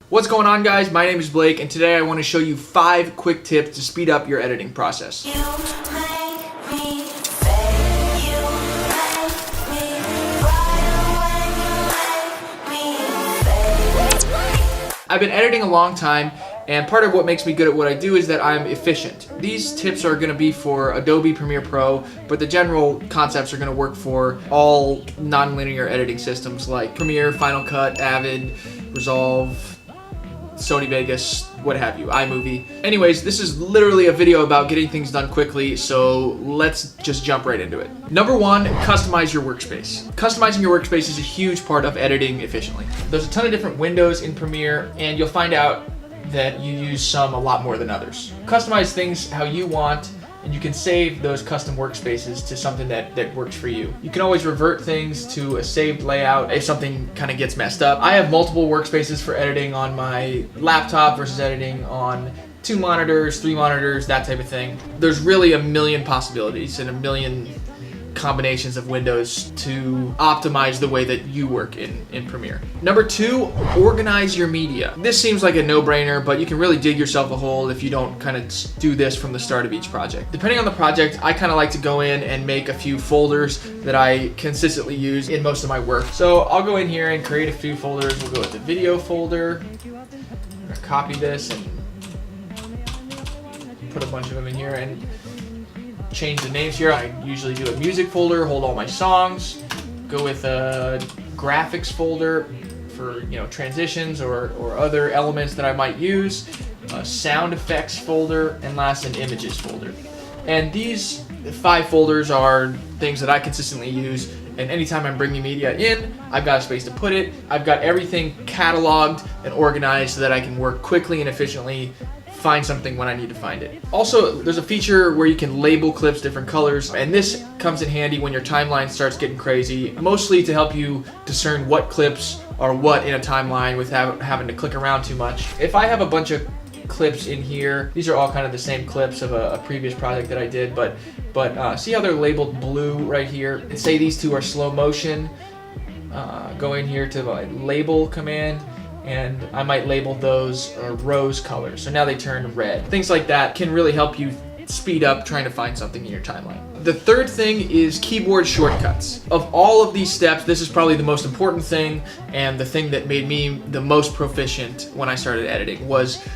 What's going on, guys? My name is Blake, and today I want to show you 5 quick tips to speed up your editing process. I've been editing a long time, and part of what makes me good at what I do is that I'm efficient. These tips are going to be for Adobe Premiere Pro, but the general concepts are going to work for all non-linear editing systems like Premiere, Final Cut, Avid, Resolve, Sony Vegas, what have you, iMovie. Anyways, this is literally a video about getting things done quickly, so let's just jump right into it. Number 1, customize your workspace. Customizing your workspace is a huge part of editing efficiently. There's a ton of different windows in Premiere, and you'll find out that you use some a lot more than others. Customize things how you want, and you can save those custom workspaces to something that works for you. You can always revert things to a saved layout if something kind of gets messed up. I have multiple workspaces for editing on my laptop versus editing on 2 monitors, 3 monitors, that type of thing. There's really a million possibilities and a million combinations of windows to optimize the way that you work in Premiere. Number 2, organize your media. This seems like a no-brainer, but you can really dig yourself a hole if you don't kind of do this from the start of each project. Depending on the project, I kind of like to go in and make a few folders that I consistently use in most of my work. So I'll go in here and create a few folders. We'll go with the video folder. I'm gonna copy this and put a bunch of them in here and change the names here. I usually do a music folder, hold all my songs, go with a graphics folder for transitions or other elements that I might use, a sound effects folder, and last an images folder. And these 5 folders are things that I consistently use, and anytime I'm bringing media in, I've got a space to put it. I've got everything cataloged and organized so that I can work quickly and efficiently, find something when I need to find it. Also, there's a feature where you can label clips different colors, and this comes in handy when your timeline starts getting crazy, mostly to help you discern what clips are what in a timeline without having to click around too much. If I have a bunch of clips in here, these are all kind of the same clips of a previous project that I did, but see how they're labeled blue right here? And say these 2 are slow motion. Go in here to the label command, and I might label those rose colors. So now they turn red. Things like that can really help you speed up trying to find something in your timeline. The third thing is keyboard shortcuts. Of all of these steps, this is probably the most important thing, and the thing that made me the most proficient when I started editing was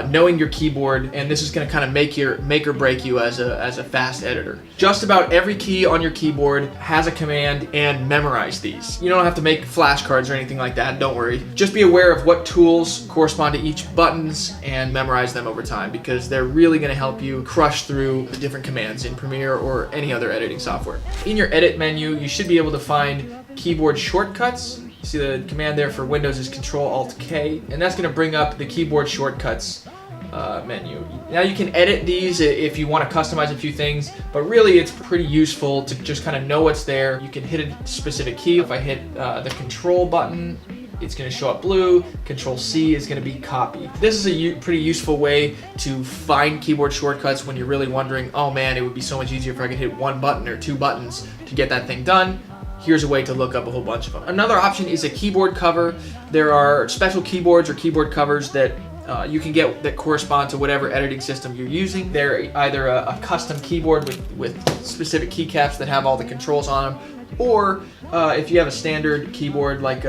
knowing your keyboard, and this is going to kind of make or break you as a fast editor. Just about every key on your keyboard has a command, and memorize these. You don't have to make flashcards or anything like that, don't worry. Just be aware of what tools correspond to each buttons and memorize them over time, because they're really going to help you crush through the different commands in Premiere or any other editing software. In your edit menu, you should be able to find keyboard shortcuts. See the command there for Windows is Control-Alt-K, and that's going to bring up the keyboard shortcuts menu. Now you can edit these if you want to customize a few things, but really it's pretty useful to just kind of know what's there. You can hit a specific key. If I hit the Control button, it's going to show up blue. Control-C is going to be copy. This is a pretty useful way to find keyboard shortcuts when you're really wondering, oh man, it would be so much easier if I could hit 1 button or 2 buttons to get that thing done. Here's a way to look up a whole bunch of them. Another option is a keyboard cover. There are special keyboards or keyboard covers that you can get that correspond to whatever editing system you're using. They're either a custom keyboard with specific keycaps that have all the controls on them, or if you have a standard keyboard like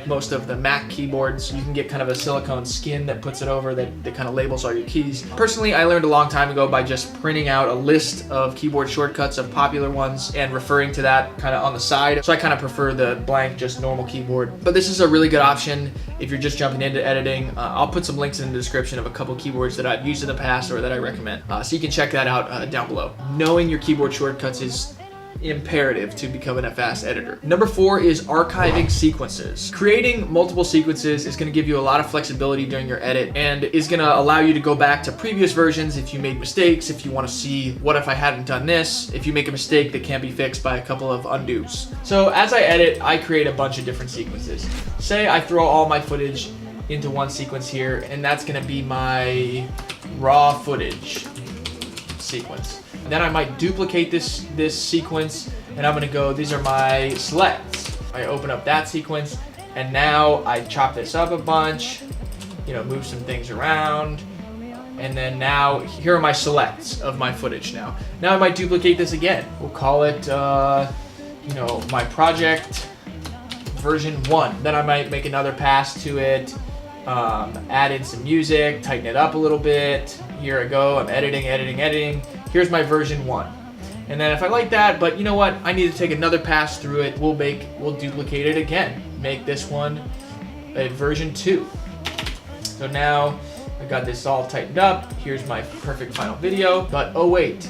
most of the Mac keyboards, you can get kind of a silicone skin that puts it over that kind of labels all your keys. Personally, I learned a long time ago by just printing out a list of keyboard shortcuts of popular ones and referring to that kind of on the side. So I kind of prefer the blank, just normal keyboard. But this is a really good option if you're just jumping into editing. I'll put some links in the description of a couple keyboards that I've used in the past or that I recommend. So you can check that out down below. Knowing your keyboard shortcuts is imperative to becoming a fast editor. Number 4 is archiving sequences. Creating multiple sequences is going to give you a lot of flexibility during your edit, and is going to allow you to go back to previous versions if you made mistakes, if you want to see what if I hadn't done this, if you make a mistake that can't be fixed by a couple of undos. So as I edit, I create a bunch of different sequences. Say I throw all my footage into one sequence here, and that's going to be my raw footage sequence. Then I might duplicate this sequence, and I'm gonna go, these are my selects. I open up that sequence, and now I chop this up a bunch, move some things around. And then now, here are my selects of my footage now. Now I might duplicate this again. We'll call it, my project version 1. Then I might make another pass to it, add in some music, tighten it up a little bit. Here I go, I'm editing. Here's my version 1. And then if I like that, but you know what, I need to take another pass through it, we'll duplicate it again. Make this one a version 2. So now, I got this all tightened up. Here's my perfect final video. But oh wait,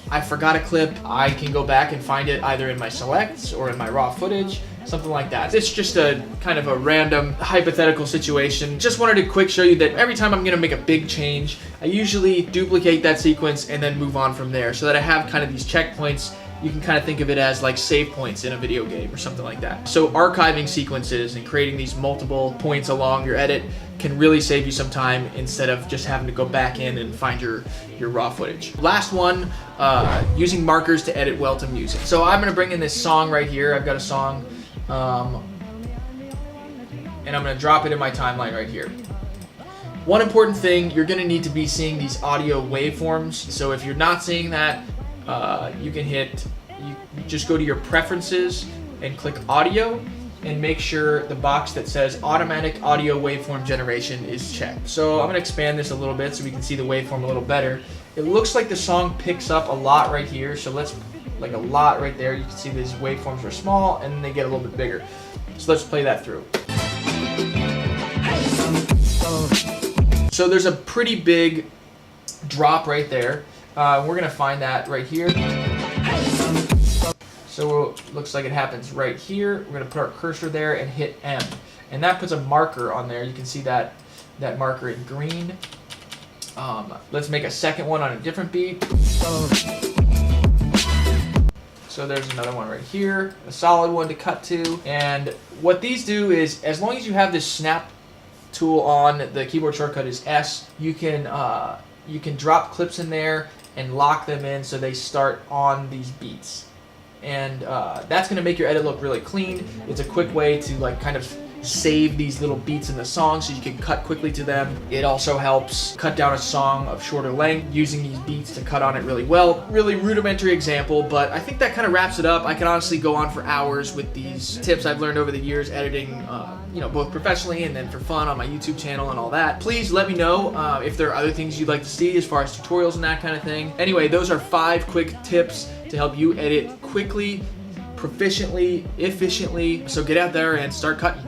I forgot a clip. I can go back and find it either in my selects or in my raw footage, something like that. It's just a kind of a random hypothetical situation. Just wanted to quick show you that every time I'm gonna make a big change, I usually duplicate that sequence and then move on from there so that I have kind of these checkpoints. You can kind of think of it as like save points in a video game or something like that. So archiving sequences and creating these multiple points along your edit can really save you some time instead of just having to go back in and find your raw footage. Last one, using markers to edit well to music. So I'm gonna bring in this song right here. I've got a song, and I'm gonna drop it in my timeline right here. One important thing, you're gonna need to be seeing these audio waveforms. So if you're not seeing that, you just go to your preferences and click audio and make sure the box that says automatic audio waveform generation is checked. So I'm gonna expand this a little bit so we can see the waveform a little better. It looks like the song picks up a lot right here, so like a lot right there. You can see these waveforms are small and then they get a little bit bigger. So let's play that through. So there's a pretty big drop right there. We're gonna find that right here. So it looks like it happens right here. We're gonna put our cursor there and hit M. And that puts a marker on there. You can see that marker in green. Let's make a second one on a different beat. So there's another one right here, a solid one to cut to. And what these do is, as long as you have this snap tool on, the keyboard shortcut is S, you can drop clips in there and lock them in so they start on these beats. And that's going to make your edit look really clean. It's a quick way to like kind of save these little beats in the song so you can cut quickly to them. It also helps cut down a song of shorter length using these beats to cut on it really well. Really rudimentary example, but I think that kind of wraps it up. I can honestly go on for hours with these tips I've learned over the years editing, both professionally and then for fun on my YouTube channel and all that. Please let me know if there are other things you'd like to see as far as tutorials and that kind of thing. Anyway, those are 5 quick tips to help you edit quickly, proficiently, efficiently. So get out there and start cutting.